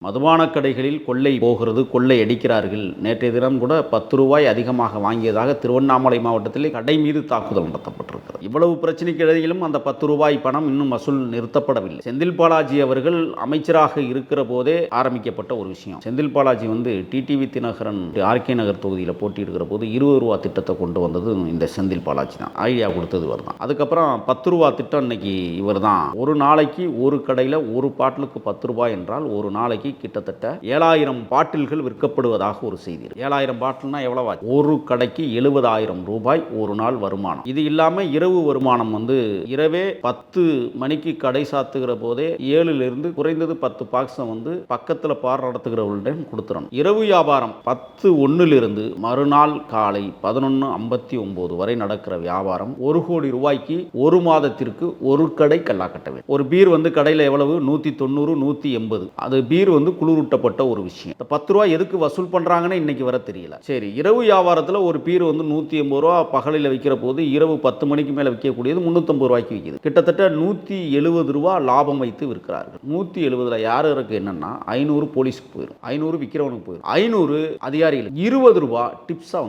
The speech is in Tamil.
மதுபான கடைகளில் கொள்ளை போகிறது, கொள்ளை அடிக்கிறார்கள். நேற்றைய தினம் கூட 10 ரூபாய் அதிகமாக வாங்கியதாக திருவண்ணாமலை மாவட்டத்தில் கடை மீது தாக்குதல் நடத்தப்பட்டிருக்கிறது. இவ்வளவு பிரச்சனைக்கு இடையிலும் அந்த 10 ரூபாய் பணம் இன்னும் வசூல் நிறுத்தப்படவில்லை. செந்தில் பாலாஜி அவர்கள் அமைச்சராக இருக்கிற போதே ஆரம்பிக்கப்பட்ட ஒரு விஷயம். செந்தில் பாலாஜி டிடிவி தினகரன் ஆர்கே நகர் தொகுதியில் போட்டியிடுகிற போது 20 ரூபா திட்டத்தை கொண்டு வந்தது இந்த செந்தில் பாலாஜி தான். ஐடியா கொடுத்தது இவர் தான். அதுக்கப்புறம் 10 ரூபா திட்டம் இன்னைக்கு இவர் தான். ஒரு நாளைக்கு ஒரு கடையில் ஒரு பாட்டிலுக்கு 10 ரூபாய் என்றால் ஒரு நாளைக்கு கிட்டத்தட்ட 7000 பாட்டில்கள் விற்கப்படுவதாக ஒரு செய்தி. 7000 பாட்டில்னா எவ்வளவு? ஒரு கடைக்கு 70,000 ரூபாய் ஒரு நாள் வருமானம். இது இல்லாம இரவு வருமானம் இரவே 10 மணிக்கு கடை சாத்துகிற போதே 7ல இருந்து குறைந்தது 10 பாக்ஸ் பக்கத்துல பார் நடத்துகிறவர்களிடம் கொடுத்துறணும். இரவு வியாபாரம் 10:01 மறுநாள் காலை 11:59 வரை நடக்கிற வியாபாரம் 1 கோடி ரூபாய்க்கு ஒரு மாதத்திற்கு ஒரு கடை கல்லாக்கட்ட வேண்டும். ஒரு பீர் கடையில் எவ்வளவு? 190, 180. அது பீர் குளிரூட்டப்பட்ட ஒரு விஷயம். 10 ரூபாய் எதுக்கு வசூல் பண்றாங்கன்னு இன்னைக்கு வர தெரியல. சரி, இரவு வியாபாரத்தில் ஒரு பீர் 180 ரூபா பகலில் விற்கிற போது இரவு 10 மணிக்கு மேல விற்கக்கூடியது 350 ரூபாய்க்கு விற்கிது. கிட்டத்தட்ட 170 ரூபா லாபம் வைத்து விற்கிறார்கள். 170 யாருக்கு என்னன்னா 500 போலீஸ்க்கு போயிடும், 500 விற்கிறவனுக்கு போயிடும், 500 அதிகாரிகள், 20 ரூபா டிப்ஸா